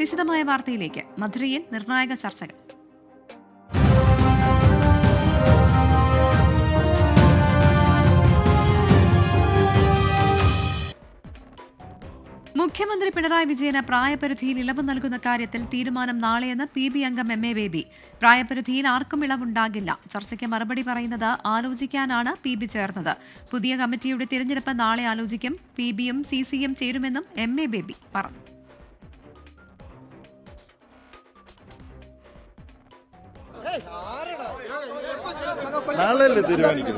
വിശദമായ വാർത്തയിലേക്ക്. മധുരയിൽ നിർണായക ചർച്ചകൾ. മുഖ്യമന്ത്രി പിണറായി വിജയന് പ്രായപരിധിയിൽ ഇളവ് നൽകുന്ന കാര്യത്തിൽ തീരുമാനം നാളെയെന്ന് PB അംഗം MA ബേബി. പ്രായപരിധിയിൽ ആർക്കും ഇളവുണ്ടാകില്ല. ചർച്ചയ്ക്ക് മറുപടി പറയുന്നത് ആലോചിക്കാനാണ് PB ചേർന്നത്. പുതിയ കമ്മിറ്റിയുടെ തിരഞ്ഞെടുപ്പ് നാളെ ആലോചിക്കും. PBയും CCയും ചേരുമെന്നും MA ബേബി പറഞ്ഞു. നാളെ രാവിലെ തീരുമാനിക്കും.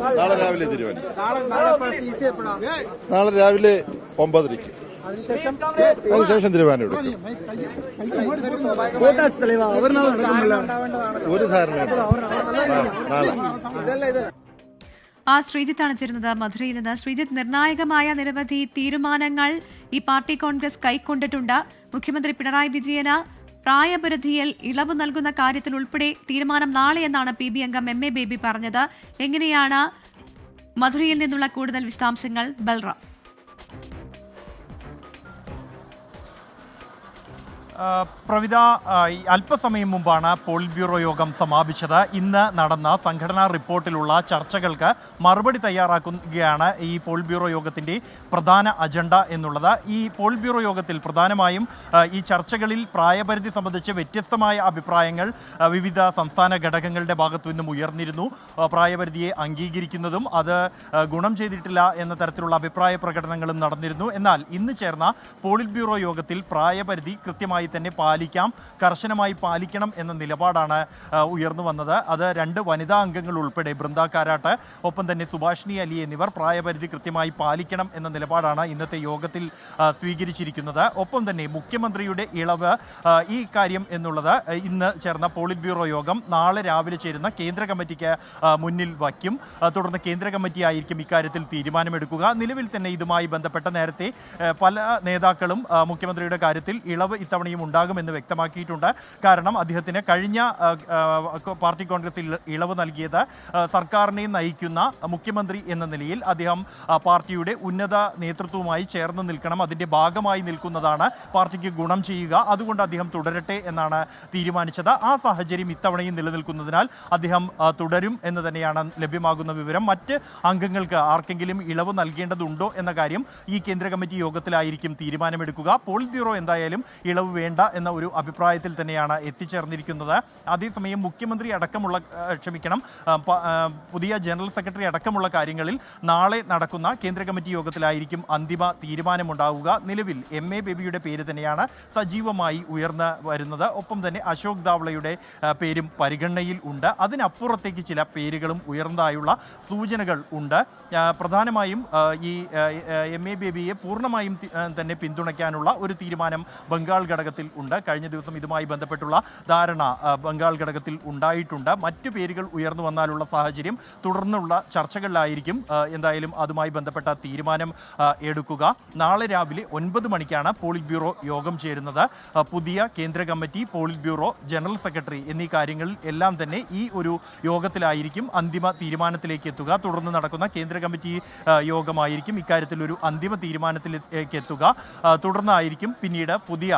നാളെ രാവിലെ 9:30 അതിനുശേഷം തീരുമാനം എടുക്കും. ഒരു ധാരണ നാളെ. ശ്രീജിത്താണ് ചേരുന്നത് മധുരയിൽ നിന്ന്. ശ്രീജിത്ത്, നിർണായകമായ നിരവധി തീരുമാനങ്ങൾ ഈ പാർട്ടി കോൺഗ്രസ് കൈക്കൊണ്ടിട്ടുണ്ട്. മുഖ്യമന്ത്രി പിണറായി വിജയന് പ്രായപരിധിയിൽ ഇളവ് നൽകുന്ന കാര്യത്തിൽ ഉൾപ്പെടെ തീരുമാനം നാളെയെന്നാണ് PB അംഗം MA ബേബി പറഞ്ഞത്. എങ്ങനെയാണ് മധുരയിൽ നിന്നുള്ള കൂടുതൽ വിശദാംശങ്ങൾ? ബൽറാം. പ്രവിത, അല്പസമയം മുമ്പാണ് പോളിറ്റ് ബ്യൂറോ യോഗം സമാപിച്ചത്. ഇന്ന് നടന്ന സംഘടനാ റിപ്പോർട്ടിലുള്ള ചർച്ചകൾക്ക് മറുപടി തയ്യാറാക്കുകയാണ് ഈ പോളിറ്റ് ബ്യൂറോ യോഗത്തിൻ്റെ പ്രധാന അജണ്ട എന്നുള്ളത്. ഈ പോളിറ്റ് ബ്യൂറോ യോഗത്തിൽ പ്രധാനമായും ഈ ചർച്ചകളിൽ പ്രായപരിധി സംബന്ധിച്ച് വ്യത്യസ്തമായ അഭിപ്രായങ്ങൾ വിവിധ സംസ്ഥാന ഘടകങ്ങളുടെ ഭാഗത്തു നിന്നും ഉയർന്നിരുന്നു. പ്രായപരിധിയെ അംഗീകരിക്കുന്നതും അത് ഗുണം ചെയ്തിട്ടില്ല എന്ന തരത്തിലുള്ള അഭിപ്രായ പ്രകടനങ്ങളും നടന്നിരുന്നു. എന്നാൽ ഇന്ന് ചേർന്ന പോളിറ്റ് ബ്യൂറോ യോഗത്തിൽ പ്രായപരിധി കൃത്യമായി തന്നെ പാലിക്കാം, കർശനമായി പാലിക്കണം എന്ന നിലപാടാണ് ഉയർന്നു വന്നത്. അത് 2 വനിതാ അംഗങ്ങൾ ഉൾപ്പെടെ ബൃന്ദ കാരാട്ട്, ഒപ്പം തന്നെ സുഭാഷിണി അലി എന്നിവർ പ്രായപരിധി കൃത്യമായി പാലിക്കണം എന്ന നിലപാടാണ് ഇന്നത്തെ യോഗത്തിൽ സ്വീകരിച്ചിരിക്കുന്നത്. ഒപ്പം തന്നെ മുഖ്യമന്ത്രിയുടെ ഇളവ് ഈ കാര്യം എന്നുള്ളത് ഇന്ന് ചേർന്ന പോളിറ്റ് ബ്യൂറോ യോഗം നാളെ രാവിലെ ചേരുന്ന കേന്ദ്ര കമ്മിറ്റിക്ക് മുന്നിൽ വയ്ക്കും. തുടർന്ന് കേന്ദ്ര കമ്മിറ്റി ആയിരിക്കും ഇക്കാര്യത്തിൽ തീരുമാനമെടുക്കുക. നിലവിൽ തന്നെ ഇതുമായി ബന്ധപ്പെട്ട നേരത്തെ പല നേതാക്കളും മുഖ്യമന്ത്രിയുടെ കാര്യത്തിൽ ഇളവ് ഇത്തവണയും ഉണ്ടാകുമെന്ന് വ്യക്തമാക്കിയിട്ടുണ്ട്. കാരണം അദ്ദേഹത്തിന് കഴിഞ്ഞ പാർട്ടി കോൺഗ്രസിൽ ഇളവ് നൽകിയത് സർക്കാരിനെ നയിക്കുന്ന മുഖ്യമന്ത്രി എന്ന നിലയിൽ അദ്ദേഹം പാർട്ടിയുടെ ഉന്നത നേതൃത്വവുമായി ചേർന്ന് നിൽക്കണം, അതിൻ്റെ ഭാഗമായി നിൽക്കുന്നതാണ് പാർട്ടിക്ക് ഗുണം ചെയ്യുക. അതുകൊണ്ട് അദ്ദേഹം തുടരട്ടെ എന്നാണ് തീരുമാനിച്ചത്. ആ സാഹചര്യം ഇത്തവണയും നിലനിൽക്കുന്നതിനാൽ അദ്ദേഹം തുടരും എന്ന് തന്നെയാണ് ലഭ്യമാകുന്ന വിവരം. മറ്റ് അംഗങ്ങൾക്ക് ആർക്കെങ്കിലും ഇളവ് നൽകേണ്ടതുണ്ടോ എന്ന കാര്യം ഈ കേന്ദ്ര കമ്മിറ്റി യോഗത്തിലായിരിക്കും തീരുമാനമെടുക്കുക. പോളിറ്റ് ബ്യൂറോ എന്തായാലും ഇളവ് വേണ്ട എന്ന ഒരു അഭിപ്രായത്തിൽ തന്നെയാണ് എത്തിച്ചേർന്നിരിക്കുന്നത്. അതേസമയം മുഖ്യമന്ത്രി അടക്കമുള്ള പുതിയ ജനറൽ സെക്രട്ടറി അടക്കമുള്ള കാര്യങ്ങളിൽ നാളെ നടക്കുന്ന കേന്ദ്ര കമ്മിറ്റി യോഗത്തിലായിരിക്കും അന്തിമ തീരുമാനമുണ്ടാവുക. നിലവിൽ MA ബേബിയുടെ പേര് തന്നെയാണ് സജീവമായി ഉയർന്നു വരുന്നത്. ഒപ്പം തന്നെ അശോക് ദാവ്ളയുടെ പേരും പരിഗണനയിൽ ഉണ്ട്. അതിനപ്പുറത്തേക്ക് ചില പേരുകളും ഉയർന്നതായുള്ള സൂചനകൾ ഉണ്ട്. പ്രധാനമായും ഈ MA ബേബിയെ പൂർണ്ണമായും തന്നെ പിന്തുണയ്ക്കാനുള്ള ഒരു തീരുമാനം ബംഗാൾ ഘടകത്തിൽ ഉണ്ട്. കഴിഞ്ഞ ദിവസം ഇതുമായി ബന്ധപ്പെട്ടുള്ള ധാരണ ബംഗാൾ ഘടകത്തിൽ ഉണ്ടായിട്ടുണ്ട്. മറ്റു പേരുകൾ ഉയർന്നു വന്നാലുള്ള സാഹചര്യം തുടർന്നുള്ള ചർച്ചകളിലായിരിക്കും എന്തായാലും അതുമായി ബന്ധപ്പെട്ട തീരുമാനം എടുക്കുക. നാളെ രാവിലെ 9 മണിക്കാണ് പോളിറ്റ് ബ്യൂറോ യോഗം ചേരുന്നത്. പുതിയ കേന്ദ്ര committee, polit bureau, general secretary എന്നീ കാര്യങ്ങളിൽ എല്ലാം തന്നെ ഈ ഒരു യോഗത്തിലായിരിക്കും അന്തിമ തീരുമാനത്തിലേക്ക് എത്തുക. തുടർന്ന് നടക്കുന്ന കേന്ദ്ര കമ്മിറ്റി യോഗമായിരിക്കും ഇക്കാര്യത്തിൽ ഒരു അന്തിമ തീരുമാനത്തിലേക്ക് എത്തുക. തുടർന്നായിരിക്കും പിന്നീട് പുതിയ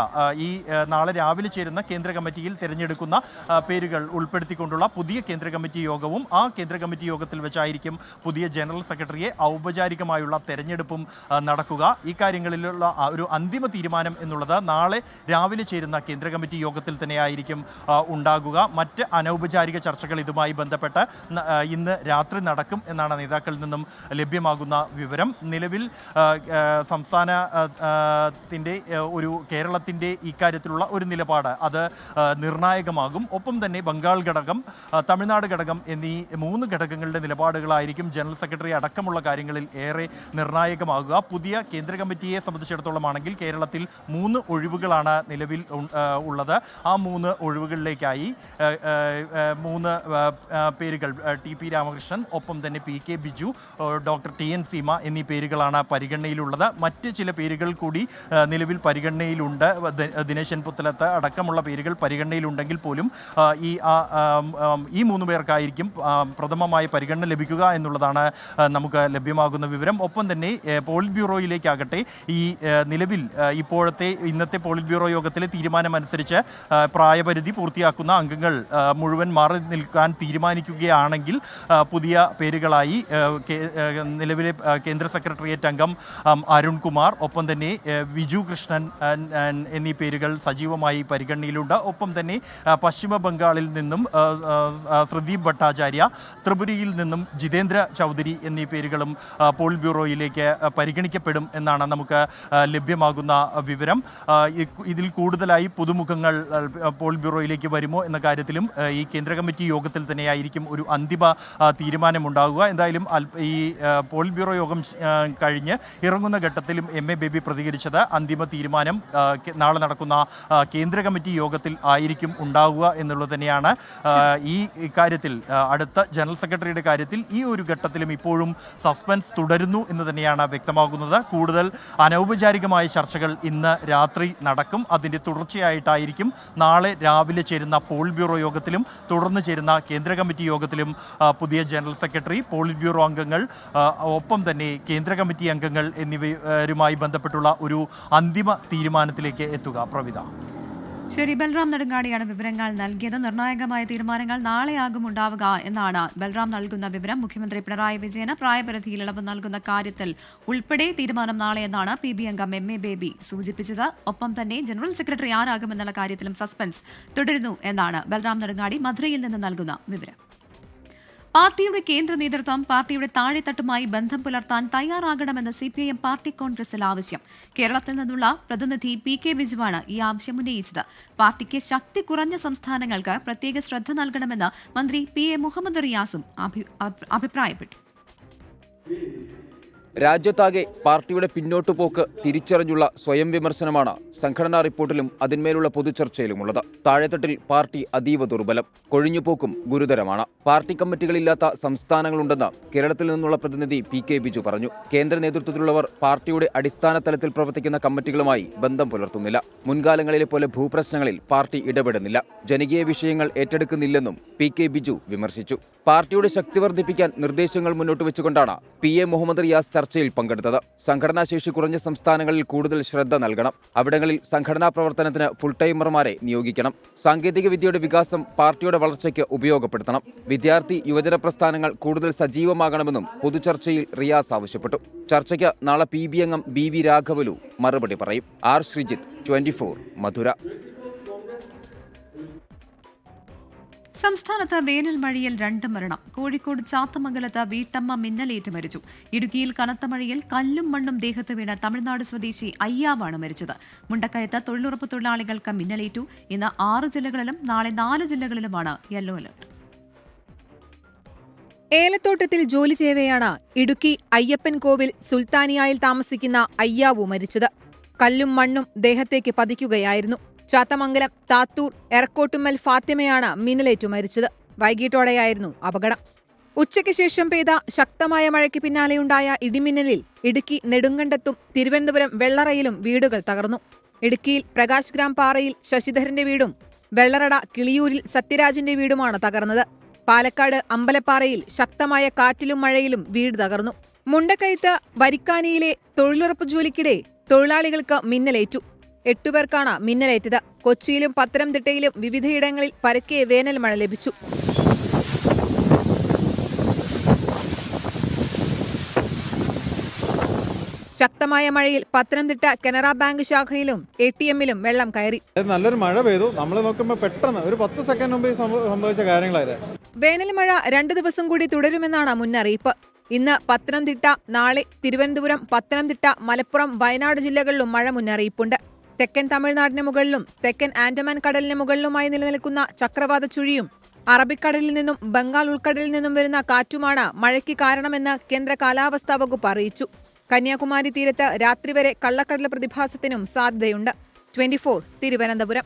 ഈ നാളെ രാവിലെ ചേരുന്ന കേന്ദ്ര കമ്മിറ്റിയിൽ തിരഞ്ഞെടുക്കുന്ന പേരുകൾ ഉൾപ്പെടുത്തിക്കൊണ്ടുള്ള പുതിയ കേന്ദ്ര കമ്മിറ്റി യോഗവും ആ കേന്ദ്ര കമ്മിറ്റി യോഗത്തിൽ വെച്ചായിരിക്കും പുതിയ ജനറൽ സെക്രട്ടറിയെ ഔപചാരികമായുള്ള തെരഞ്ഞെടുപ്പും നടക്കുക. ഈ കാര്യങ്ങളിലുള്ള ഒരു അന്തിമ തീരുമാനം എന്നുള്ളത് നാളെ രാവിലെ ചേരുന്ന കേന്ദ്ര കമ്മിറ്റി യോഗത്തിൽ തന്നെയായിരിക്കും ഉണ്ടാകുക. മറ്റ് അനൗപചാരിക ചർച്ചകൾ ഇതുമായി ബന്ധപ്പെട്ട് ഇന്ന് രാത്രി നടക്കും എന്നാണ് നേതാക്കളിൽ നിന്നും ലഭ്യമാകുന്ന വിവരം. നിലവിൽ സംസ്ഥാനത്തിൻ്റെ കേരളത്തിൻ്റെ ഇക്കാര്യത്തിലുള്ള ഒരു നിലപാട് അത് നിർണായകമാകും. ഒപ്പം തന്നെ ബംഗാൾ ഘടകം, തമിഴ്നാട് ഘടകം എന്നീ 3 ഘടകങ്ങളുടെ നിലപാടുകളായിരിക്കും ജനറൽ സെക്രട്ടറി അടക്കമുള്ള കാര്യങ്ങളിൽ ഏറെ നിർണായകമാകുക. പുതിയ കേന്ദ്ര കമ്മിറ്റിയെ സംബന്ധിച്ചിടത്തോളം ആണെങ്കിൽ കേരളത്തിൽ 3 ഒഴിവുകളാണ് നിലവിൽ ഉള്ളത്. ആ 3 ഒഴിവുകളിലേക്കായി 3 പേരുകൾ TP രാമകൃഷ്ണൻ, ഒപ്പം തന്നെ PK Biju, doctor TN Seema എന്നീ പേരുകളാണ് പരിഗണനയിലുള്ളത്. മറ്റ് ചില പേരുകൾ കൂടി നിലവിൽ പരിഗണനയിലുണ്ട്. ദിനേശൻ പുത്തലത്ത് അടക്കമുള്ള പേരുകൾ പരിഗണനയിലുണ്ടെങ്കിൽ പോലും ഈ 3 പേർക്കായിരിക്കും പ്രഥമമായ പരിഗണന ലഭിക്കുക എന്നുള്ളതാണ് നമുക്ക് ലഭ്യമാകുന്ന വിവരം. ഒപ്പം തന്നെ പോളിറ്റ് ബ്യൂറോയിലേക്കാകട്ടെ ഈ നിലവിൽ ഇന്നത്തെ പോളിറ്റ് ബ്യൂറോ യോഗത്തിലെ തീരുമാനമനുസരിച്ച് പ്രായപരിധി പൂർത്തിയാക്കുന്ന അംഗങ്ങൾ മുഴുവൻ മാറി നിൽക്കാൻ തീരുമാനിക്കുകയാണെങ്കിൽ പുതിയ പേരുകളായി നിലവിലെ കേന്ദ്ര സെക്രട്ടേറിയറ്റ് അംഗം അരുൺകുമാർ, ഒപ്പം തന്നെ വിജു കൃഷ്ണൻ എന്നീ പേരുകൾ സജീവമായി പരിഗണനയിലുണ്ട്. ഒപ്പം തന്നെ പശ്ചിമ ബംഗാളിൽ നിന്നും ശ്രുതി ഭട്ടാചാര്യ, ത്രിപുരയിൽ നിന്നും ജിതേന്ദ്ര ചൗധരി എന്നീ പേരുകളും പോളിറ്റ് ബ്യൂറോയിലേക്ക് പരിഗണിക്കപ്പെടും എന്നാണ് നമുക്ക് ലഭ്യമാകുന്ന വിവരം. ഇതിൽ കൂടുതലായി പുതുമുഖങ്ങൾ പോളിറ്റ് ബ്യൂറോയിലേക്ക് വരുമോ എന്ന കാര്യത്തിലും ഈ കേന്ദ്ര കമ്മിറ്റി യോഗത്തിൽ തന്നെയായിരിക്കും ഒരു അന്തിമ തീരുമാനമുണ്ടാകുക. എന്തായാലും ഈ പോളിറ്റ് ബ്യൂറോ യോഗം കഴിഞ്ഞ് ഇറങ്ങുന്ന ഘട്ടത്തിലും MA ബേബി പ്രതികരിച്ചത് അന്തിമ തീരുമാനം നാളെ നടക്കുന്ന കേന്ദ്ര കമ്മിറ്റി യോഗത്തിൽ ആയിരിക്കും ഉണ്ടാവുക എന്നുള്ളത് തന്നെയാണ്. ഈ കാര്യത്തിൽ അടുത്ത ജനറൽ സെക്രട്ടറിയുടെ കാര്യത്തിൽ ഈ ഒരു ഘട്ടത്തിലും ഇപ്പോഴും സസ്പെൻസ് തുടരുന്നു എന്ന് തന്നെയാണ് വ്യക്തമാകുന്നത്. കൂടുതൽ അനൗപചാരികമായ ചർച്ചകൾ ഇന്ന് രാത്രി നടക്കും. അതിൻ്റെ തുടർച്ചയായിട്ടായിരിക്കും നാളെ രാവിലെ ചേരുന്ന പോളിറ്റ് ബ്യൂറോ യോഗത്തിലും തുടർന്ന് ചേരുന്ന കേന്ദ്ര കമ്മിറ്റി യോഗത്തിലും പുതിയ ജനറൽ സെക്രട്ടറി, പോളിറ്റ് ബ്യൂറോ അംഗങ്ങൾ, ഒപ്പം തന്നെ കേന്ദ്ര കമ്മിറ്റി അംഗങ്ങൾ എന്നിവരുമായി ബന്ധപ്പെട്ടുള്ള ഒരു അന്തിമ തീരുമാനത്തിലേക്ക് എത്തുക. പ്രവിധ. ശരി, ബൽറാം നെടുങ്ങാടിയാണ് വിവരങ്ങൾ നൽകിയത്. നിർണായകമായ തീരുമാനങ്ങൾ നാളെയാകും ഉണ്ടാവുക എന്നാണ് ബൽറാം നൽകുന്ന വിവരം. മുഖ്യമന്ത്രി പിണറായി വിജയന് പ്രായപരിധിയിൽ ഇളവ് നൽകുന്ന കാര്യത്തിൽ ഉൾപ്പെടെ തീരുമാനം നാളെയെന്നാണ് PB അംഗം MA ബേബി സൂചിപ്പിച്ചത്. ഒപ്പം തന്നെ ജനറൽ സെക്രട്ടറി ആരാകുമെന്നുള്ള കാര്യത്തിലും സസ്പെൻസ് തുടരുന്നു എന്നാണ് ബൽറാം നെടുങ്ങാടി മധുരയിൽ നിന്ന് നൽകുന്ന വിവരം. പാർട്ടിയുടെ കേന്ദ്ര നേതൃത്വം പാർട്ടിയുടെ താഴെത്തട്ടുമായി ബന്ധം പുലർത്താൻ തയ്യാറാകണമെന്ന് CPIM പാർട്ടി കോൺഗ്രസിൽ ആവശ്യം. കേരളത്തിൽ നിന്നുള്ള പ്രതിനിധി PK ബിജുവാണ് ഈ ആവശ്യം ഉന്നയിച്ചത്. പാർട്ടിക്ക് ശക്തി കുറഞ്ഞ സംസ്ഥാനങ്ങൾക്ക് പ്രത്യേക ശ്രദ്ധ നൽകണമെന്ന് മന്ത്രി PA മുഹമ്മദ് റിയാസും അഭിപ്രായപ്പെട്ടു. രാജ്യത്താകെ പാർട്ടിയുടെ പിന്നോട്ടുപോക്ക് തിരിച്ചറിഞ്ഞുള്ള സ്വയം വിമർശനമാണ് സംഘടനാ റിപ്പോർട്ടിലും അതിന്മേലുള്ള പൊതുചർച്ചയിലുമുള്ളത്. താഴെത്തട്ടിൽ പാർട്ടി അതീവ ദുർബലം, കൊഴിഞ്ഞുപോക്കും ഗുരുതരമാണ്. പാർട്ടി കമ്മിറ്റികളില്ലാത്ത സംസ്ഥാനങ്ങളുണ്ടെന്ന് കേരളത്തിൽ നിന്നുള്ള പ്രതിനിധി PK ബിജു പറഞ്ഞു. കേന്ദ്ര നേതൃത്വത്തിലുള്ളവർ പാർട്ടിയുടെ അടിസ്ഥാന തലത്തിൽ പ്രവർത്തിക്കുന്ന കമ്മിറ്റികളുമായി ബന്ധം പുലർത്തുന്നില്ല. മുൻകാലങ്ങളിലെ പോലെ ഭൂപ്രശ്നങ്ങളിൽ പാർട്ടി ഇടപെടുന്നില്ല. ജനകീയ വിഷയങ്ങൾ ഏറ്റെടുക്കുന്നില്ലെന്നും PK ബിജു വിമർശിച്ചു. പാർട്ടിയുടെ ശക്തി വർദ്ധിപ്പിക്കാൻ നിർദ്ദേശങ്ങൾ മുന്നോട്ട് വെച്ചുകൊണ്ടാണ് PA മുഹമ്മദ് റിയാസ് ചർച്ചയിൽ പങ്കെടുത്തത്. സംഘടനാശേഷി കുറഞ്ഞ സംസ്ഥാനങ്ങളിൽ കൂടുതൽ ശ്രദ്ധ നൽകണം. അവിടങ്ങളിൽ സംഘടനാ പ്രവർത്തനത്തിന് ഫുൾ ടൈമർമാരെ നിയോഗിക്കണം. സാങ്കേതിക വിദ്യയുടെ വികാസം പാർട്ടിയുടെ വളർച്ചയ്ക്ക് ഉപയോഗപ്പെടുത്തണം. വിദ്യാർത്ഥി യുവജന പ്രസ്ഥാനങ്ങൾ കൂടുതൽ സജീവമാകണമെന്നും പൊതുചർച്ചയിൽ റിയാസ് ആവശ്യപ്പെട്ടു. ചർച്ചയ്ക്ക് നാളെ PB അംഗം BV രാഘവലു മറുപടി പറയും. R ശ്രീജിത്ത്, 24 മധുര. സംസ്ഥാനത്ത് വേനൽ മഴയിൽ 2 മരണം. കോഴിക്കോട് ചാത്തമംഗലത്ത് വീട്ടമ്മ മിന്നലേറ്റ് മരിച്ചു. ഇടുക്കിയിൽ കനത്ത മഴയിൽ കല്ലും മണ്ണും ദേഹത്ത് വീണ് തമിഴ്നാട് സ്വദേശി അയ്യാവാണ് മരിച്ചത്. മുണ്ടക്കയത്ത് തൊഴിലുറപ്പ് തൊഴിലാളികൾക്ക് മിന്നലേറ്റു. ഇന്ന് 6 ജില്ലകളിലും നാളെ 4 ജില്ലകളിലുമാണ് യെല്ലോ അലർട്ട്. ഏലത്തോട്ടത്തിൽ ജോലി ചെയ്യവെയാണ് ഇടുക്കി അയ്യപ്പൻ കോവിൽ സുൽത്താനിയായിൽ താമസിക്കുന്ന അയ്യാവു മരിച്ചത്. കല്ലും മണ്ണും ദേഹത്തേക്ക് പതിക്കുകയായിരുന്നു. ചാത്തമംഗലം താത്തൂർ എറക്കോട്ടുമ്മൽ ഫാത്തിമയാണ് മിന്നലേറ്റു മരിച്ചത്. വൈകിട്ടോടെയായിരുന്നു അപകടം. ഉച്ചയ്ക്ക് ശേഷം പെയ്ത ശക്തമായ മഴയ്ക്ക് പിന്നാലെയുണ്ടായ ഇടിമിന്നലിൽ ഇടുക്കി നെടുങ്കണ്ടത്തും തിരുവനന്തപുരം വെള്ളറയിലും വീടുകൾ തകർന്നു. ഇടുക്കിയിൽ പ്രകാശ് ഗ്രാം പാറയിൽ ശശിധരന്റെ വീടും വെള്ളറട കിളിയൂരിൽ സത്യരാജിന്റെ വീടുമാണ് തകർന്നത്. പാലക്കാട് അമ്പലപ്പാറയിൽ ശക്തമായ കാറ്റിലും മഴയിലും വീട് തകർന്നു. മുണ്ടക്കയത്ത് വരിക്കാനിയിലെ തൊഴിലുറപ്പ് ജോലിക്കിടെ തൊഴിലാളികൾക്ക് മിന്നലേറ്റു. 8 പേർക്കാണ് മിന്നലേറ്റത്. കൊച്ചിയിലും പത്തനംതിട്ടയിലും വിവിധയിടങ്ങളിൽ പരക്കെ വേനൽ മഴ ലഭിച്ചു. ശക്തമായ മഴയിൽ പത്തനംതിട്ട കനറ ബാങ്ക് ശാഖയിലും ATMിലും വെള്ളം കയറി. നല്ലൊരു മഴ പെയ്തു. നമ്മൾ നോക്കുമ്പോൾ പെട്ടെന്ന് ഒരു 10 സെക്കൻഡ് മുമ്പ് സംഭവിച്ച കാര്യങ്ങളായിരുന്നു. വേനൽ മഴ 2 ദിവസം കൂടി തുടരുമെന്നാണ് മുന്നറിയിപ്പ്. ഇന്ന് പത്തനംതിട്ട, നാളെ തിരുവനന്തപുരം, പത്തനംതിട്ട, മലപ്പുറം, വയനാട് ജില്ലകളിലും മഴ മുന്നറിയിപ്പുണ്ട്. തെക്കൻ തമിഴ്നാടിന് മുകളിലും തെക്കൻ ആൻഡമാൻ കടലിന് മുകളിലുമായി നിലനിൽക്കുന്ന ചക്രവാത ചുഴിയും അറബിക്കടലിൽ നിന്നും ബംഗാൾ ഉൾക്കടലിൽ നിന്നും വരുന്ന കാറ്റുമാണ് മഴയ്ക്ക് കാരണമെന്ന് കേന്ദ്ര കാലാവസ്ഥാ വകുപ്പ് അറിയിച്ചു. കന്യാകുമാരി തീരത്ത് രാത്രി വരെ കള്ളക്കടൽ പ്രതിഭാസത്തിനും സാധ്യതയുണ്ട്. 24 തിരുവനന്തപുരം.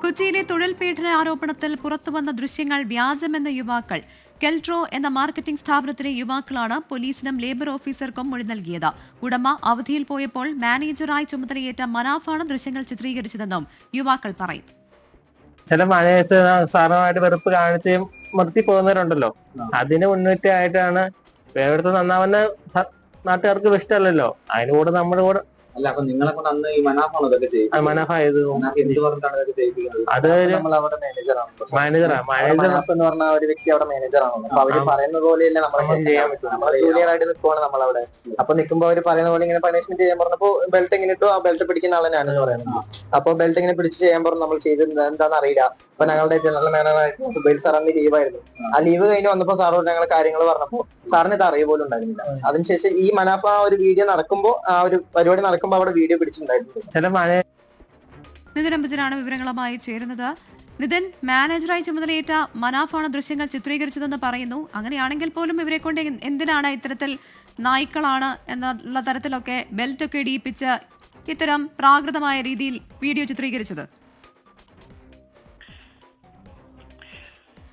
കൊച്ചിയിലെ തൊഴിൽ പീഡന ആരോപണത്തിൽ പുറത്തുവന്ന ദൃശ്യങ്ങൾ വ്യാജമെന്ന യുവാക്കൾ. കെൽട്രോ എന്ന മാർക്കറ്റിംഗ് സ്ഥാപനത്തിലെ യുവാക്കളാണ് പോലീസിനും ലേബർ ഓഫീസർക്കും മൊഴി നൽകിയത്. ഉടമ അവധിയിൽ പോയപ്പോൾ മാനേജറായി ചുമതലയേറ്റ മനാഫാണ് ദൃശ്യങ്ങൾ ചിത്രീകരിച്ചതെന്നും യുവാക്കൾ പറയും. ചില മാനേജേഴ്സ് സാറുമായിട്ട് വെറുപ്പ് കാണിച്ച് നിർത്തി പോകുന്നവരുണ്ടല്ലോ, അതിന് മുന്നേറ്റമായിട്ടാണ് വേറെടുത്ത് നന്നാവുന്ന നാട്ടുകാർക്ക് ഇഷ്ടമല്ലല്ലോ, അതിന് കൂടെ നമ്മുടെ കൂടെ അല്ല. അപ്പൊ നിങ്ങളെ കൊണ്ട് അന്ന് ഈ മനാഫാണ് ഇതൊക്കെ ചെയ്യും. മനാഫായത് എന്ത് പറഞ്ഞിട്ടാണ് ഇതൊക്കെ ചെയ്യിപ്പിക്കുന്നത്? അത് നമ്മൾ അവിടെ മാനേജറാണ്. മാനേജർ എന്ന് പറഞ്ഞ ഒരു വ്യക്തി അവിടെ മാനേജറാണ്. അപ്പൊ അവര് പറയുന്ന പോലെയല്ല നമ്മളെ ചെയ്യാൻ പറ്റും. നമ്മളെ ജൂനിയറായിട്ട് നിൽക്കുവാണ് നമ്മളവിടെ. അപ്പൊ നിൽക്കുമ്പോ അവര് പറയുന്ന പോലെ ഇങ്ങനെ പണിഷ്മെന്റ് ചെയ്യാൻ പറഞ്ഞപ്പോ ബെൽറ്റ് എങ്ങനെ ഇട്ടു, ആ ബെൽറ്റ് പിടിക്കുന്ന ആളെ ഞാനെന്ന് പറയുന്നത്. അപ്പൊ ബെൽറ്റ് ഇങ്ങനെ പിടിച്ച് ചെയ്യാൻ പറഞ്ഞു. നമ്മൾ ചെയ്തിരുന്നത് എന്താണെന്ന് അറിയില്ല. അപ്പൊ ഞങ്ങളുടെ ജനറൽ മാനേജറായിട്ട് സുബൈൽ സാർ അന്ന് ലീവായിരുന്നു. ആ ലീവ് കഴിഞ്ഞ് വന്നപ്പോ സാറോട് ഞങ്ങൾ കാര്യങ്ങൾ പറഞ്ഞപ്പോ സാറിന് ഇത് അറിയ പോലും ഉണ്ടായിരുന്നില്ല. അതിനുശേഷം ഈ മനാഫ ഒരു വീഡിയോ നടക്കുമ്പോ, ആ ഒരു പരിപാടി നടക്കുമ്പോ അവിടെ വീഡിയോ പിടിച്ചിട്ടുണ്ടായിരുന്നു. ചില നിതിൻ അംബുജനാണ് വിവരങ്ങളുമായി ചേരുന്നത്. നിതിൻ, മാനേജറായി ചുമതലയേറ്റ മനാഫാണ് ദൃശ്യങ്ങൾ ചിത്രീകരിച്ചതെന്ന് പറയുന്നു. അങ്ങനെയാണെങ്കിൽ പോലും ഇവരെ കൊണ്ട് എന്തിനാണ് ഇത്തരത്തിൽ നായ്ക്കളാണ് എന്നുള്ള തരത്തിലൊക്കെ ബെൽറ്റൊക്കെ ഇടിയിപ്പിച്ച് ഇത്തരം പ്രാകൃതമായ രീതിയിൽ വീഡിയോ ചിത്രീകരിച്ചത്?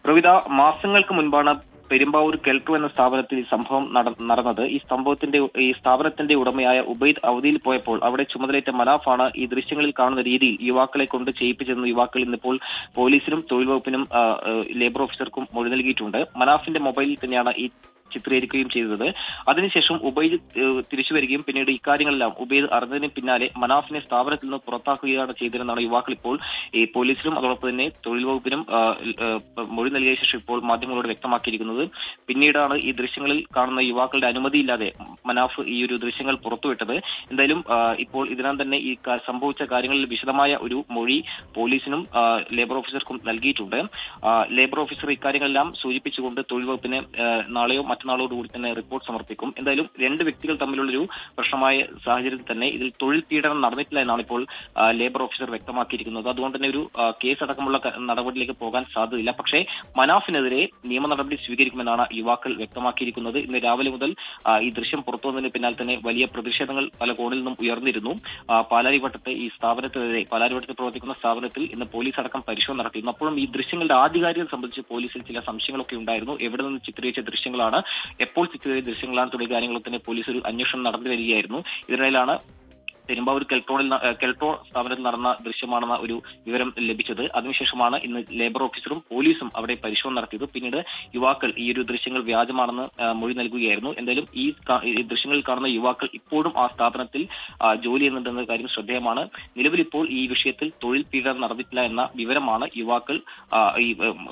പ്രവിത, മാസങ്ങൾക്ക് മുൻപാണ് പെരുമ്പാവൂർ കെൽട്രോ എന്ന സ്ഥാപനത്തിൽ ഈ സംഭവം നടന്നത്. ഈ സ്ഥാപനത്തിന്റെ ഉടമയായ ഉബൈദ് അവധിയിൽ പോയപ്പോൾ അവിടെ ചുമതലയേറ്റ മനാഫാണ് ഈ ദൃശ്യങ്ങളിൽ കാണുന്ന രീതിയിൽ യുവാക്കളെ കൊണ്ട് ചെയ്യിപ്പിച്ചതെന്ന് യുവാക്കൾ ഇന്നിപ്പോൾ പോലീസിനും തൊഴിൽ വകുപ്പിനും ലേബർ ഓഫീസർക്കും മൊഴി നൽകിയിട്ടുണ്ട്. മനാഫിന്റെ മൊബൈലിൽ തന്നെയാണ് ഈ ചിത്രീകരിക്കുകയും ചെയ്തത്. അതിനുശേഷം ഉബൈദ് തിരിച്ചു വരികയും പിന്നീട് ഇക്കാര്യങ്ങളെല്ലാം ഉബൈദ് അറിഞ്ഞതിന് പിന്നാലെ മനാഫിനെ സ്ഥാപനത്തിൽ നിന്ന് പുറത്താക്കുകയാണ് ചെയ്തതെന്നാണ് യുവാക്കൾ ഇപ്പോൾ ഈ പോലീസിനും അതോടൊപ്പം തന്നെ തൊഴിൽ വകുപ്പിനും മൊഴി നൽകിയ ശേഷം ഇപ്പോൾ മാധ്യമങ്ങളോട് വ്യക്തമാക്കിയിരിക്കുന്നത്. പിന്നീടാണ് ഈ ദൃശ്യങ്ങളിൽ കാണുന്ന യുവാക്കളുടെ അനുമതിയില്ലാതെ മനാഫ് ഈ ഒരു ദൃശ്യങ്ങൾ പുറത്തുവിട്ടത്. എന്തായാലും ഇപ്പോൾ ഇതിനകം തന്നെ ഈ സംഭവിച്ച കാര്യങ്ങളിൽ വിശദമായ ഒരു മൊഴി പോലീസിനും ലേബർ ഓഫീസർക്കും നൽകിയിട്ടുണ്ട്. ലേബർ ഓഫീസർ ഇക്കാര്യങ്ങളെല്ലാം സൂചിപ്പിച്ചുകൊണ്ട് തൊഴിൽ വകുപ്പിന് നാളെയോ മറ്റന്നാളോടുകൂടി തന്നെ റിപ്പോർട്ട് സമർപ്പിക്കും. എന്തായാലും രണ്ട് വ്യക്തികൾ തമ്മിലുള്ളൊരു പ്രശ്നമായ സാഹചര്യത്തിൽ തന്നെ ഇതിൽ തൊഴിൽ പീഡനം നടന്നിട്ടില്ല എന്നാണ് ഇപ്പോൾ ലേബർ ഓഫീസർ വ്യക്തമാക്കിയിരിക്കുന്നത്. അതുകൊണ്ട് തന്നെ ഒരു കേസ് അടക്കമുള്ള നടപടിയിലേക്ക് പോകാൻ സാധ്യതയില്ല. പക്ഷേ മനാഫിനെതിരെ നിയമ നടപടി സ്വീകരിക്കുമെന്നാണ് യുവാക്കൾ വ്യക്തമാക്കിയിരിക്കുന്നത്. ഇന്ന് രാവിലെ മുതൽ ഈ ദൃശ്യം പുറത്തു വന്നതിന് പിന്നാലെ തന്നെ വലിയ പ്രതിഷേധങ്ങൾ പല കോണിൽ നിന്നും ഉയർന്നിരുന്നു. പാലാരിവട്ടത്തെ ഈ സ്ഥാപനത്തിനെതിരെ, പാലാരിവട്ടത്തിൽ പ്രവർത്തിക്കുന്ന സ്ഥാപനത്തിൽ ഇന്ന് പോലീസ് അടക്കം പരിശോധന നടത്തിയിരുന്നു. അപ്പോഴും ഈ ദൃശ്യങ്ങളുടെ ആധികാരികത സംബന്ധിച്ച് പോലീസിൽ ചില സംശയങ്ങളൊക്കെ ഉണ്ടായിരുന്നു. എവിടെ നിന്ന് ചിത്രീകരിച്ച ദൃശ്യങ്ങളാണ്, എപ്പോൾ ചിത്രീകരിച്ച ദൃശ്യങ്ങളാണ് തുടങ്ങിയ കാര്യങ്ങളൊക്കെ തന്നെ പോലീസ് ഒരു അന്വേഷണം നടന്നു വരികയായിരുന്നു. ഇതിനിടയിലാണ് പെരുമ്പാവൂർ കെൽട്രോ സ്ഥാപനത്തിൽ നടന്ന ദൃശ്യമാണെന്ന ഒരു വിവരം ലഭിച്ചത്. അതിനുശേഷമാണ് ഇന്ന് ലേബർ ഓഫീസറും പോലീസും അവിടെ പരിശോധന നടത്തിയത്. പിന്നീട് യുവാക്കൾ ഈ ഒരു ദൃശ്യങ്ങൾ വ്യാജമാണെന്ന് മൊഴി നൽകുകയായിരുന്നു. എന്തായാലും ഈ ദൃശ്യങ്ങളിൽ കാണുന്ന യുവാക്കൾ ഇപ്പോഴും ആ സ്ഥാപനത്തിൽ ജോലി ചെയ്യുന്നുണ്ടെന്ന കാര്യം ശ്രദ്ധേയമാണ്. നിലവിൽ ഇപ്പോൾ ഈ വിഷയത്തിൽ തൊഴിൽ പീഡനം നടന്നിട്ടില്ല എന്ന വിവരമാണ് യുവാക്കൾ ഈ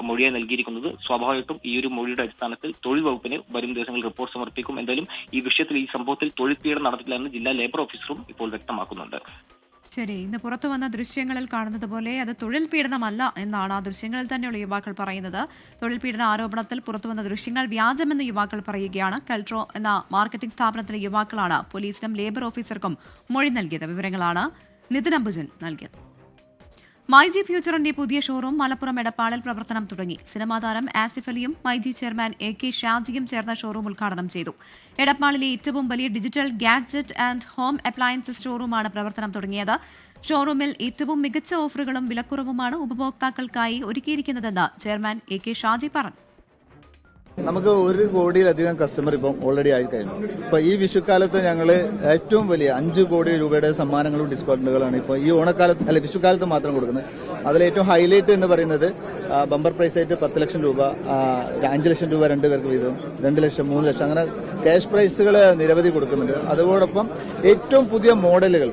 മൊഴിയായി നൽകിയിരിക്കുന്നത്. സ്വാഭാവികമായിട്ടും ഈ ഒരു മൊഴിയുടെ അടിസ്ഥാനത്തിൽ തൊഴിൽ വകുപ്പിന് വരും ദിവസങ്ങളിൽ റിപ്പോർട്ട് സമർപ്പിക്കും. എന്തായാലും ഈ വിഷയത്തിൽ, ഈ സംഭവത്തിൽ തൊഴിൽ പീഡനം നടന്നിട്ടില്ല എന്ന് ജില്ലാ ലേബർ ഓഫീസറും ഇപ്പോൾ വ്യക്തമാക്കുന്നുണ്ട്. ശരി, ഇന്ന് പുറത്തു വന്ന ദൃശ്യങ്ങളിൽ കാണുന്നത് പോലെ അത് തൊഴിൽ പീഡനമല്ല എന്നാണ് ആ ദൃശ്യങ്ങളിൽ തന്നെയുള്ള യുവാക്കൾ പറയുന്നത്. തൊഴിൽ പീഡന ആരോപണത്തിൽ പുറത്തുവന്ന ദൃശ്യങ്ങൾ വ്യാജമെന്ന് യുവാക്കൾ പറയുകയാണ്. കെൽട്രോ എന്ന മാർക്കറ്റിംഗ് സ്ഥാപനത്തിലെ യുവാക്കളാണ് പോലീസിനും ലേബർ ഓഫീസർക്കും മൊഴി നൽകിയത്. വിവരങ്ങളാണ് നിതിൻ അംബുജൻ നൽകിയത്. മൈജി ഫ്യൂച്ചറിന്റെ പുതിയ ഷോറൂം മലപ്പുറം എടപ്പാളിൽ പ്രവർത്തനം തുടങ്ങി. സിനിമാ താരം ആസിഫ് അലിയും മൈജി ചെയർമാൻ AK ഷാജിയും ചേർന്ന ഷോറൂം ഉദ്ഘാടനം ചെയ്തു. എടപ്പാളിലെ ഏറ്റവും വലിയ digital gadget and home appliances ഷോറൂമാണ് പ്രവർത്തനം തുടങ്ങിയത്. ഷോറൂമിൽ ഏറ്റവും മികച്ച ഓഫറുകളും വിലക്കുറവുമാണ് ഉപഭോക്താക്കൾക്കായി ഒരുക്കിയിരിക്കുന്നതെന്ന് ചെയർമാൻ AK ഷാജി പറഞ്ഞു. നമുക്ക് 1 കോടിയിലധികം കസ്റ്റമർ ഇപ്പം ഓൾറെഡി ആയി കഴിഞ്ഞു. ഇപ്പൊ ഈ വിഷുക്കാലത്ത് ഞങ്ങൾ ഏറ്റവും വലിയ 5 കോടി രൂപയുടെ സമ്മാനങ്ങളും ഡിസ്കൗണ്ടുകളാണ് ഇപ്പോൾ ഈ ഓണക്കാലത്ത് വിഷുക്കാലത്ത് മാത്രം കൊടുക്കുന്നത്. അതിലേറ്റവും ഹൈലൈറ്റ് എന്ന് പറയുന്നത് ബമ്പർ പ്രൈസ് ആയിട്ട് 10 ലക്ഷം രൂപ, 5 ലക്ഷം രൂപ 2 പേർക്ക് വീതം, 2 ലക്ഷം, 3 ലക്ഷം, അങ്ങനെ ക്യാഷ് പ്രൈസുകൾ നിരവധി കൊടുക്കുന്നുണ്ട്. അതോടൊപ്പം ഏറ്റവും പുതിയ മോഡലുകൾ,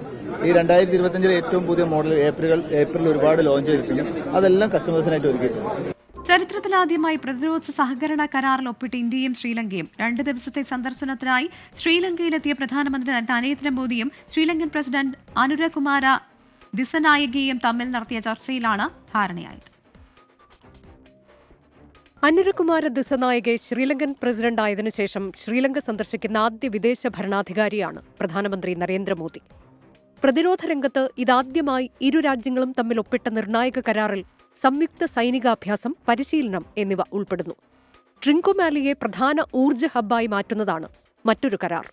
ഈ 2025 ഏറ്റവും പുതിയ മോഡൽ ഏപ്രിൽ ഒരുപാട് ലോഞ്ച് ചെയ്തിട്ടുണ്ട്. അതെല്ലാം കസ്റ്റമേഴ്സിനായിട്ട് ഒരുക്കിയിട്ടുണ്ട്. ചരിത്രത്തിലാദ്യമായി പ്രതിരോധ സഹകരണ കരാറിൽ ഒപ്പിട്ട് ഇന്ത്യയും ശ്രീലങ്കയും. 2 ദിവസത്തെ സന്ദർശനത്തിനായി ശ്രീലങ്കയിലെത്തിയ പ്രധാനമന്ത്രി നരേന്ദ്രമോദിയും ശ്രീലങ്കൻ പ്രസിഡന്റ് അനുരകുമാര ദിസനായകയും തമ്മിൽ നടത്തിയ ചർച്ചയിലാണ് ധാരണയായത്. അനുരകുമാര ദിസനായകെ ശ്രീലങ്കൻ പ്രസിഡന്റായതിനു ശേഷം ശ്രീലങ്ക സന്ദർശിക്കുന്ന ആദ്യ വിദേശ ഭരണാധികാരിയാണ് പ്രധാനമന്ത്രി നരേന്ദ്രമോദി. പ്രതിരോധ രംഗത്ത് ഇതാദ്യമായി ഇരു രാജ്യങ്ങളും തമ്മിൽ ഒപ്പിട്ട നിർണായക കരാറിൽ സംയുക്ത സൈനികാഭ്യാസം, പരിശീലനം എന്നിവ ഉൾപ്പെടുന്നു. ട്രിങ്കോമാലിയെ പ്രധാന ഊർജ്ജ ഹബ്ബായി മാറ്റുന്നതാണ് മറ്റൊരു കരാർ.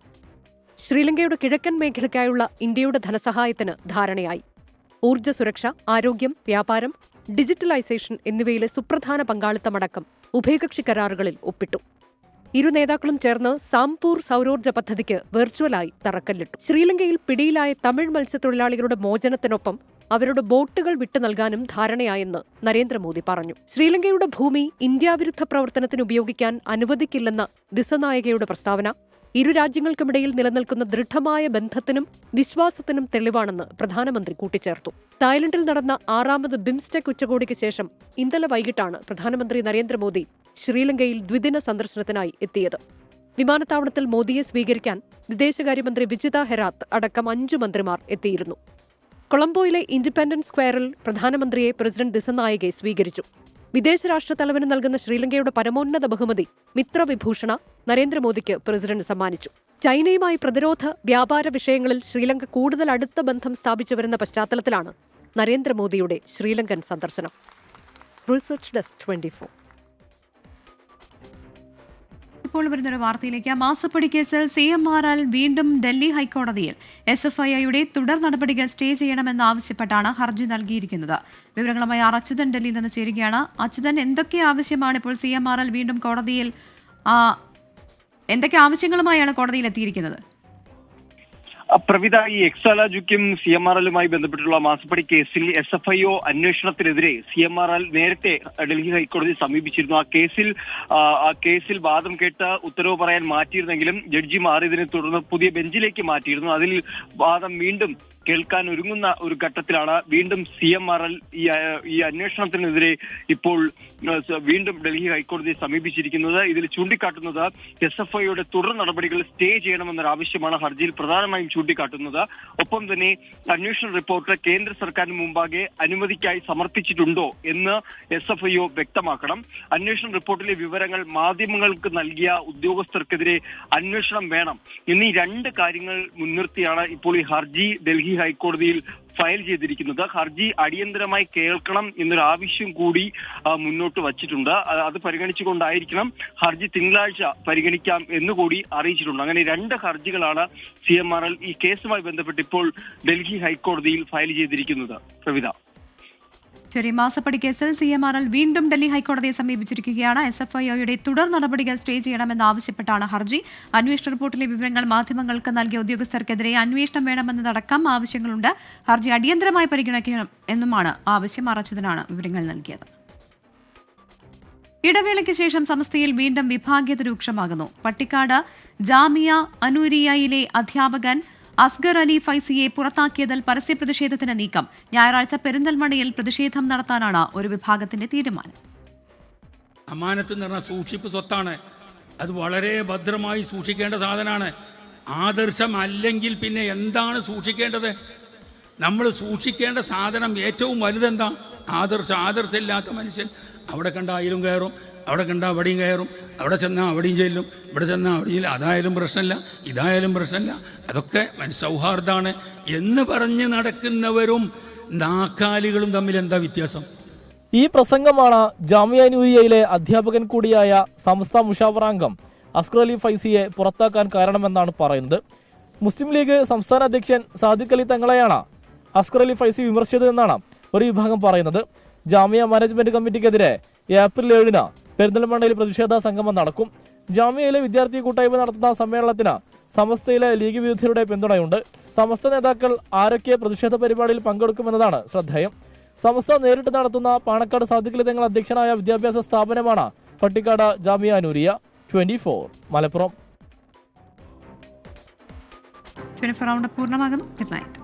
ശ്രീലങ്കയുടെ കിഴക്കൻ മേഖലയ്ക്കായുള്ള ഇന്ത്യയുടെ ധനസഹായത്തിന് ധാരണയായി. ഊർജ്ജ സുരക്ഷ, ആരോഗ്യം, വ്യാപാരം, ഡിജിറ്റലൈസേഷൻ എന്നിവയിലെ സുപ്രധാന പങ്കാളിത്തമടക്കം ഉഭയകക്ഷി കരാറുകളിൽ ഒപ്പിട്ടു. ഇരു നേതാക്കളും ചേർന്ന് സാംപൂർ സൗരോർജ്ജ പദ്ധതിക്ക് വെർച്വലായി തറക്കല്ലിട്ടു. ശ്രീലങ്കയിൽ പിടിയിലായ തമിഴ് മത്സ്യത്തൊഴിലാളികളുടെ മോചനത്തിനൊപ്പം അവരുടെ ബോട്ടുകൾ വിട്ടു നൽകാനും ധാരണയായെന്ന് നരേന്ദ്രമോദി പറഞ്ഞു. ശ്രീലങ്കയുടെ ഭൂമി ഇന്ത്യാവിരുദ്ധ പ്രവർത്തനത്തിന് ഉപയോഗിക്കാൻ അനുവദിക്കില്ലെന്ന ദിസനായകയുടെ പ്രസ്താവന ഇരു രാജ്യങ്ങൾക്കുമിടയിൽ നിലനിൽക്കുന്ന ദൃഢമായ ബന്ധത്തിനും വിശ്വാസത്തിനും തെളിവാണെന്ന് പ്രധാനമന്ത്രി കൂട്ടിച്ചേർത്തു. തായ്ലൻഡിൽ നടന്ന 6ാമത് ബിംസ്റ്റെക് ഉച്ചകോടിക്ക് ശേഷം ഇന്നലെ വൈകിട്ടാണ് പ്രധാനമന്ത്രി നരേന്ദ്രമോദി ശ്രീലങ്കയിൽ ദ്വിദിന സന്ദർശനത്തിനായി എത്തിയത്. വിമാനത്താവളത്തിൽ മോദിയെ സ്വീകരിക്കാൻ വിദേശകാര്യമന്ത്രി വിജിത ഹെറാത്ത് അടക്കം 5 മന്ത്രിമാർ എത്തിയിരുന്നു. കൊളംബോയിലെ ഇൻഡിപെൻഡൻസ് സ്ക്വയറിൽ പ്രധാനമന്ത്രിയെ പ്രസിഡന്റ് ദിസനായകെ സ്വീകരിച്ചു. വിദേശരാഷ്ട്ര തലവന് നൽകുന്ന ശ്രീലങ്കയുടെ പരമോന്നത ബഹുമതി മിത്രവിഭൂഷണ നരേന്ദ്രമോദിക്ക് പ്രസിഡന്റ് സമ്മാനിച്ചു. ചൈനയുമായി പ്രതിരോധ വ്യാപാര വിഷയങ്ങളിൽ ശ്രീലങ്ക കൂടുതൽ അടുത്ത ബന്ധം സ്ഥാപിച്ചു വരുന്ന പശ്ചാത്തലത്തിലാണ് നരേന്ദ്രമോദിയുടെ ശ്രീലങ്കൻ സന്ദർശനം. Research desk 24. ഇപ്പോൾ വരുന്നൊരു വാർത്തയിലേക്ക്. മാസപ്പടി കേസിൽ CMRL വീണ്ടും ഡൽഹി ഹൈക്കോടതിയിൽ SFIയുടെ തുടർ നടപടികൾ സ്റ്റേ ചെയ്യണമെന്നാവശ്യപ്പെട്ടാണ് ഹർജി നൽകിയിരിക്കുന്നത്. വിവരങ്ങളുമായി അച്യുതൻ ഡൽഹിയിൽ നിന്ന് ചേരുകയാണ്. അച്യുതൻ, എന്തൊക്കെ ആവശ്യമാണ് ഇപ്പോൾ CMRL വീണ്ടും കോടതിയിൽ എന്തൊക്കെ ആവശ്യങ്ങളുമായാണ് കോടതിയിൽ എത്തിയിരിക്കുന്നത്? പ്രവിത, ഈ എക്സാലാജുക്കും CMRLുമായി ബന്ധപ്പെട്ടുള്ള മാസപ്പടി കേസിൽ SFIO അന്വേഷണത്തിനെതിരെ CMRL നേരത്തെ ഡൽഹി ഹൈക്കോടതി സമീപിച്ചിരുന്നു. ആ കേസിൽ വാദം കേട്ട് ഉത്തരവ് പറയാൻ മാറ്റിയിരുന്നെങ്കിലും ജഡ്ജി മാറിയതിനെ തുടർന്ന് പുതിയ ബെഞ്ചിലേക്ക് മാറ്റിയിരുന്നു. അതിൽ വാദം വീണ്ടും കേൾക്കാൻ ഒരുങ്ങുന്ന ഒരു ഘട്ടത്തിലാണ് വീണ്ടും CMRL ഈ അന്വേഷണത്തിനെതിരെ ഇപ്പോൾ വീണ്ടും ഡൽഹി ഹൈക്കോടതിയെ സമീപിച്ചിരിക്കുന്നത്. ഇതിൽ ചൂണ്ടിക്കാട്ടുന്നത് SFIയുടെ തുടർ നടപടികൾ സ്റ്റേ ചെയ്യണമെന്നൊരു ആവശ്യമാണ് ഹർജിയിൽ പ്രധാനമായും ചൂണ്ടിക്കാട്ടുന്നത്. ഒപ്പം തന്നെ അന്വേഷണ റിപ്പോർട്ട് കേന്ദ്ര സർക്കാരിന് മുമ്പാകെ അനുമതിക്കായി സമർപ്പിച്ചിട്ടുണ്ടോ എന്ന് SFIO വ്യക്തമാക്കണം. അന്വേഷണ റിപ്പോർട്ടിലെ വിവരങ്ങൾ മാധ്യമങ്ങൾക്ക് നൽകിയ ഉദ്യോഗസ്ഥർക്കെതിരെ അന്വേഷണം വേണം എന്നീ 2 കാര്യങ്ങൾ മുൻനിർത്തിയാണ് ഇപ്പോൾ ഈ ഹർജി ഡൽഹി ഹൈക്കോടതിയിൽ ഫയൽ ചെയ്തിരിക്കുന്നത്. ഹർജി അടിയന്തരമായി കേൾക്കണം എന്നൊരു ആവശ്യം കൂടി മുന്നോട്ട് വച്ചിട്ടുണ്ട്. അത് പരിഗണിച്ചുകൊണ്ടായിരിക്കണം ഹർജി തിങ്കളാഴ്ച പരിഗണിക്കാം എന്നുകൂടി അറിയിച്ചിട്ടുണ്ട്. അങ്ങനെ 2 ഹർജികളാണ് CMRL ഈ കേസുമായി ബന്ധപ്പെട്ട് ഇപ്പോൾ ഡൽഹി ഹൈക്കോടതിയിൽ ഫയൽ ചെയ്തിരിക്കുന്നത്. പ്രവിത, ശരി. മാസപ്പടി കേസിൽ CMRL വീണ്ടും ഡൽഹി ഹൈക്കോടതിയെ സമീപിച്ചിരിക്കുകയാണ്. SFIയുടെ തുടർ നടപടികൾ സ്റ്റേ ചെയ്യണമെന്നാവശ്യപ്പെട്ടാണ് ഹർജി. അന്വേഷണ റിപ്പോർട്ടിലെ വിവരങ്ങൾ മാധ്യമങ്ങൾക്ക് നൽകിയ ഉദ്യോഗസ്ഥർക്കെതിരെ അന്വേഷണം വേണമെന്നതടക്കം ആവശ്യങ്ങളുണ്ട്. ഹർജി അടിയന്തരമായി പരിഗണിക്കണം എന്നുമാണ് ആവശ്യം. അച്യുതനാണ് വിവരങ്ങൾ നൽകിയത്. ഇടവേളയ്ക്ക് ശേഷം സമസ്തയിൽ വീണ്ടും വിഭാഗീയത രൂക്ഷമാകുന്നു. പട്ടിക്കാട് ജാമിയ അനൂരിയയിലെ അധ്യാപകൻ അസ്ഗർ അലി ഫൈസിയെ പുറത്താക്കിയതിൽ പരസ്യ പ്രതിഷേധത്തിന് നീക്കം. ഞായറാഴ്ച പെരിന്തൽമണ്ണയിൽ പ്രതിഷേധം നടത്താനാണ് ഒരു വിഭാഗത്തിന്റെ തീരുമാനം. അമാനത്ത് എന്ന് പറഞ്ഞാൽ സൂക്ഷിപ്പ് സ്വത്താണ്. അത് വളരെ ഭദ്രമായി സൂക്ഷിക്കേണ്ട സാധനമാണ്. ആദർശം അല്ലെങ്കിൽ പിന്നെ എന്താണ് സൂക്ഷിക്കേണ്ടത്? നമ്മൾ സൂക്ഷിക്കേണ്ട സാധനം ഏറ്റവും വലുതെന്താ? ആദർശമില്ലാത്ത മനുഷ്യൻ അവിടെ കണ്ട ആയിലും കയറും, അവിടെ കണ്ട അവിടെയും കയറും, അവിടെ ചെന്നാൽ അവിടെയും ചെല്ലും, ഇവിടെ ചെന്നാൽ അവിടെയും. അതായാലും പ്രശ്നമില്ല, ഇതായാലും പ്രശ്നമില്ല, അതൊക്കെ സൗഹാർദ്ദമാണ് എന്ന് പറഞ്ഞ് നടക്കുന്നവരും നാക്കാലികളും തമ്മിൽ എന്താ വ്യത്യാസം? ഈ പ്രസംഗമാണ് ജാമിയ നൂരിയയിലെ അധ്യാപകൻ കൂടിയായ സമസ്ത മുഷാവറാംഗം അസ്ഗർ അലി ഫൈസിയെ പുറത്താക്കാൻ കാരണമെന്നാണ് പറയുന്നത്. മുസ്ലിം ലീഗ് സംസ്ഥാന അധ്യക്ഷൻ സാദിഖ് അലി തങ്ങളെയാണ് അസ്ഗർ അലി ഫൈസി വിമർശിച്ചതെന്നാണ് ഒരു വിഭാഗം പറയുന്നത്. ജാമിയ മാനേജ്മെന്റ് കമ്മിറ്റിക്കെതിരെ ഏപ്രിൽ 7-ന് പെരിന്തൽമണ്ണയിൽ പ്രതിഷേധ സംഗമം നടക്കും. ജാമിയയിലെ വിദ്യാർത്ഥി കൂട്ടായ്മ നടത്തുന്ന സമ്മേളനത്തിന് സമസ്തയിലെ ലീഗ് വിരുദ്ധരുടെ പിന്തുണയുണ്ട്. സമസ്ത നേതാക്കൾ ആരൊക്കെ പ്രതിഷേധ പരിപാടിയിൽ പങ്കെടുക്കുമെന്നതാണ് ശ്രദ്ധേയം. സമസ്ത നേരിട്ട് നടത്തുന്ന പാണക്കാട് സാദിഖ് അലി തങ്ങൾ അധ്യക്ഷനായ വിദ്യാഭ്യാസ സ്ഥാപനമാണ് പട്ടിക്കാട് ജാമിയ നൂരിയ. 24 മലപ്പുറം. പൂർണ്ണമാകുന്നു. Good night.